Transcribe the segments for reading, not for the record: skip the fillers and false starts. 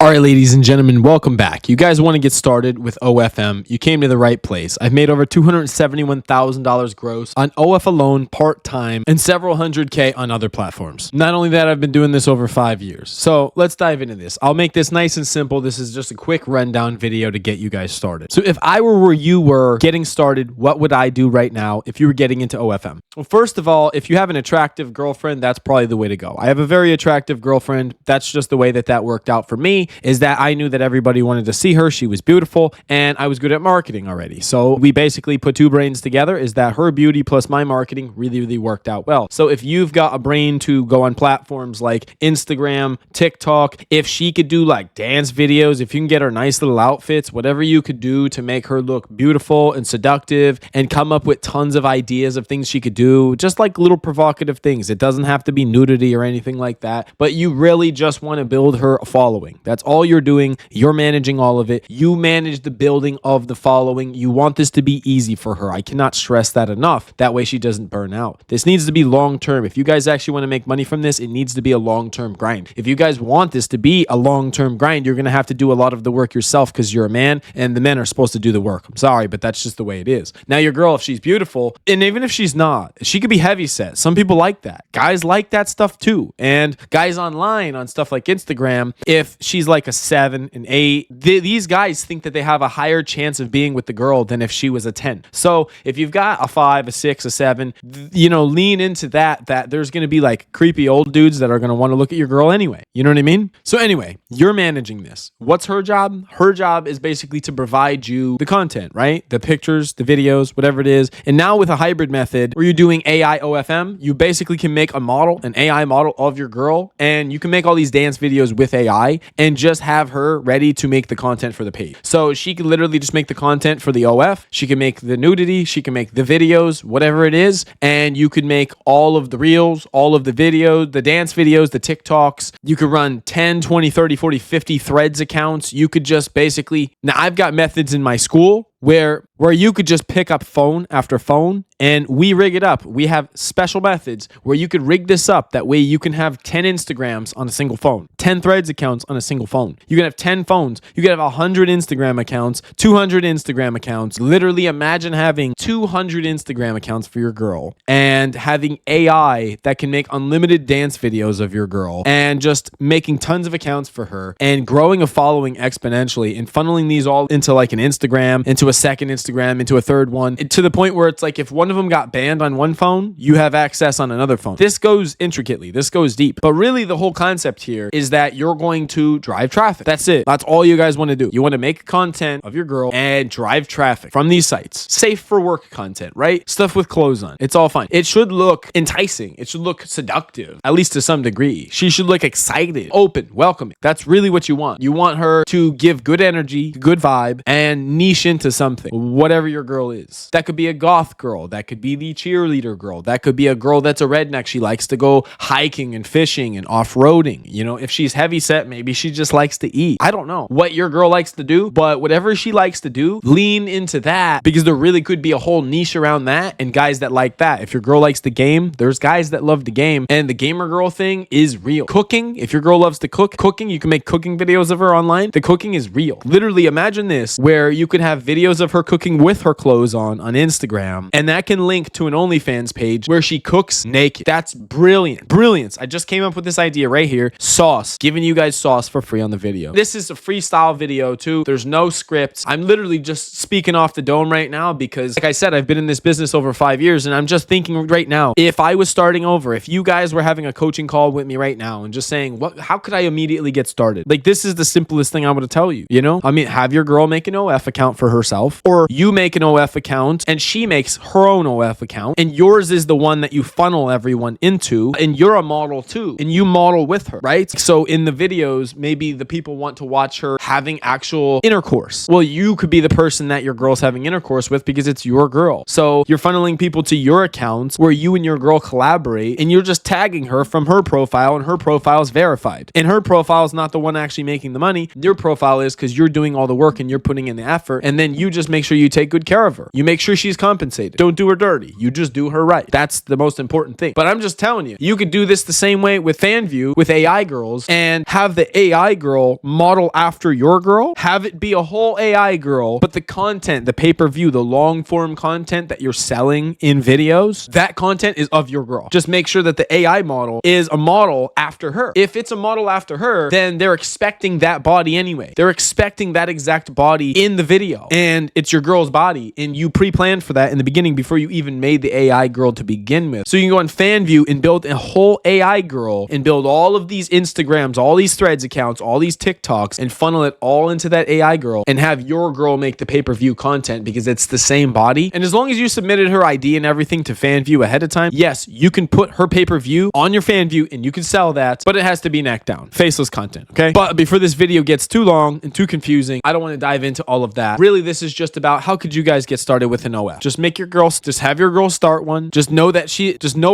All right, ladies and gentlemen, welcome back. You guys want to get started with OFM? You came to the right place. I've made over $271,000 gross on OF alone, part-time, and several hundred K on other platforms. Not only that, I've been doing this over 5 years. So let's dive into this. I'll make this nice and simple. This is just a quick rundown video to get you guys started. So if I were where you were getting started, what would I do right now if you were getting into OFM? Well, first of all, if you have an attractive girlfriend, that's probably the way to go. I have a very attractive girlfriend. That's just the way that worked out for me. Is that I knew that everybody wanted to see her. She was beautiful and I was good at marketing already. So we basically put two brains together, is that her beauty plus my marketing really worked out well. So if you've got a brain to go on platforms like Instagram, TikTok, if she could do like dance videos, if you can get her nice little outfits, whatever you could do to make her look beautiful and seductive and come up with tons of ideas of things she could do, just like little provocative things. It doesn't have to be nudity or anything like that, but you really just want to build her a following. That's all you're doing. You're managing all of it. You manage the building of the following. You want this to be easy for her. I cannot stress that enough. That way she doesn't burn out. This needs to be long-term. If you guys actually want to make money from this, it needs to be a long-term grind. If you guys want this to be a long-term grind, you're going to have to do a lot of the work yourself because you're a man and the men are supposed to do the work. I'm sorry, but that's just the way it is. Now your girl, if she's beautiful, and even if she's not, she could be heavy set. Some people like that. Guys like that stuff too. And guys online on stuff like Instagram, if she's like a 7, an 8, these guys think that they have a higher chance of being with the girl than if she was a 10. So if you've got a 5, a 6, a 7, lean into that there's going to be like creepy old dudes that are going to want to look at your girl anyway. You know what I mean? So anyway, you're managing this. What's her job? Her job is basically to provide you the content, right? The pictures, the videos, whatever it is. And now with a hybrid method where you're doing AI OFM, you basically can make a model, an AI model of your girl, and you can make all these dance videos with AI and just have her ready to make the content for the page. So she can literally just make the content for the OF. She can make the nudity. She can make the videos, whatever it is. And you could make all of the reels, all of the videos, the dance videos, the TikToks. You could run 10, 20, 30, 40, 50 threads accounts. You could just basically, now I've got methods in my school where you could just pick up phone after phone and we rig it up. We have special methods where you could rig this up. That way you can have 10 Instagrams on a single phone, 10 threads accounts on a single phone. You can have 10 phones. You can have 100 Instagram accounts, 200 Instagram accounts. Literally imagine having 200 Instagram accounts for your girl and having AI that can make unlimited dance videos of your girl and just making tons of accounts for her and growing a following exponentially and funneling these all into like an Instagram, into a second Instagram, into a third one, to the point where it's like if one of them got banned on one phone, you have access on another phone. This goes intricately. This goes deep. But really the whole concept here is that you're going to drive traffic. That's it. That's all you guys want to do. You want to make content of your girl and drive traffic from these sites. Safe for work content, right? Stuff with clothes on. It's all fine. It should look enticing. It should look seductive, at least to some degree. She should look excited, open, welcoming. That's really what you want. You want her to give good energy, good vibe, and niche into something, whatever your girl is. That could be a goth girl. That could be the cheerleader girl. That could be a girl that's a redneck. She likes to go hiking and fishing and off-roading. If she's heavy set, maybe she just likes to eat. I don't know what your girl likes to do, but whatever she likes to do, lean into that because there really could be a whole niche around that and guys that like that. If your girl likes the game, there's guys that love the game, and the gamer girl thing is real. Cooking, if your girl loves to cook, cooking, you can make cooking videos of her online. The cooking is real. Literally imagine this where you could have videos of her cooking with her clothes on Instagram, and that can link to an OnlyFans page where she cooks naked. That's brilliant. Brilliance. I just came up with this idea right here. Sauce. Giving you guys sauce for free on the video. This is a freestyle video too. There's no script. I'm literally just speaking off the dome right now because, like I said, I've been in this business over 5 years, and I'm just thinking right now, if I was starting over, if you guys were having a coaching call with me right now and just saying, how could I immediately get started? Like, this is the simplest thing I would tell you, have your girl make an OF account for herself, or you make an OF account and she makes her own OF account, and yours is the one that you funnel everyone into, and you're a model too, and you model with her, right? So in the videos, maybe the people want to watch her having actual intercourse. Well, you could be the person that your girl's having intercourse with because it's your girl. So you're funneling people to your accounts where you and your girl collaborate, and you're just tagging her from her profile, and her profile is verified. And her profile is not the one actually making the money. Your profile is because you're doing all the work and you're putting in the effort, and then you you just make sure you take good care of her. You make sure she's compensated. Don't do her dirty. You just do her right. That's the most important thing. But I'm just telling you, you could do this the same way with FanView, with AI girls, and have the AI girl model after your girl. Have it be a whole AI girl, but the content, the pay-per-view, the long-form content that you're selling in videos, that content is of your girl. Just make sure that the AI model is a model after her. If it's a model after her, then they're expecting that body anyway. They're expecting that exact body in the video, and it's your girl's body, and you pre-planned for that in the beginning before you even made the AI girl to begin with. So you can go on FanView and build a whole AI girl and build all of these Instagrams, all these Threads accounts, all these TikToks, and funnel it all into that AI girl and have your girl make the pay-per-view content because it's the same body. And as long as you submitted her ID and everything to FanView ahead of time, yes, you can put her pay-per-view on your FanView and you can sell that, but it has to be neck down, faceless content, okay? But before this video gets too long and too confusing, I don't want to dive into all of that. Really, this is just about how could you guys get started with an OF. Just make your girl, just have your girl start one. Just know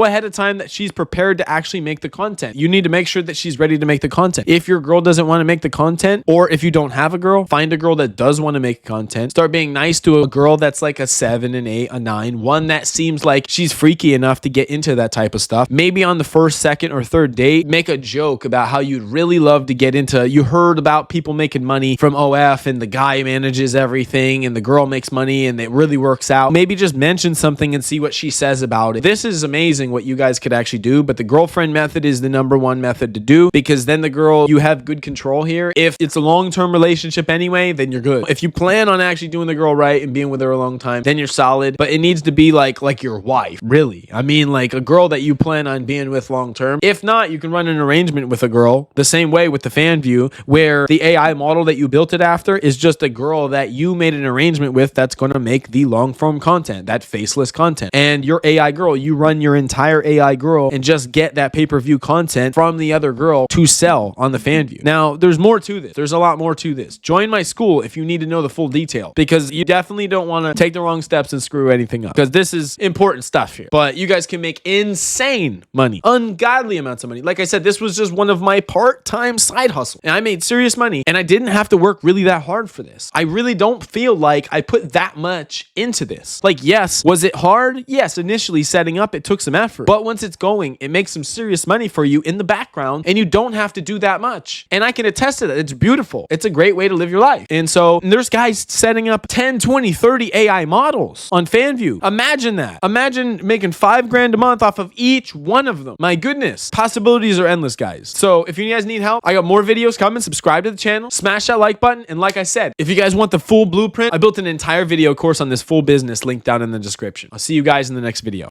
ahead of time that she's prepared to actually make the content. You need to make sure that she's ready to make the content. If your girl doesn't want to make the content, or if you don't have a girl, find a girl that does want to make content. Start being nice to a girl that's like a 7, an 8, a 9, one that seems like she's freaky enough to get into that type of stuff. Maybe on the first, second, or third date, make a joke about how you'd really love to get into, you heard about people making money from OF and the guy manages everything and the girl makes money and it really works out. Maybe just mention something and see what she says about it. This is amazing what you guys could actually do, but the girlfriend method is the number one method to do because then the girl, you have good control here. If it's a long-term relationship anyway, then you're good. If you plan on actually doing the girl right and being with her a long time, then you're solid, but it needs to be like your wife, really. I mean, like a girl that you plan on being with long-term. If not, you can run an arrangement with a girl the same way with the FanView where the AI model that you built it after is just a girl that you made an arrangement with that's going to make the long-form content, that faceless content. And your AI girl, you run your entire AI girl and just get that pay-per-view content from the other girl to sell on the FanView. Now, there's more to this. There's a lot more to this. Join my school if you need to know the full detail because you definitely don't want to take the wrong steps and screw anything up because this is important stuff here. But you guys can make insane money, ungodly amounts of money. Like I said, this was just one of my part-time side hustles and I made serious money and I didn't have to work really that hard for this. I really don't feel like I put that much into this. Like, yes, was it hard? Yes, initially setting up, it took some effort. But once it's going, it makes some serious money for you in the background and you don't have to do that much. And I can attest to that. It's beautiful. It's a great way to live your life. And so there's guys setting up 10, 20, 30 AI models on FanView. Imagine that. Imagine making $5,000 a month off of each one of them. My goodness. Possibilities are endless, guys. So if you guys need help, I got more videos coming. Subscribe to the channel. Smash that like button. And like I said, if you guys want the full blueprint, I built an entire video course on this full business linked down in the description. I'll see you guys in the next video.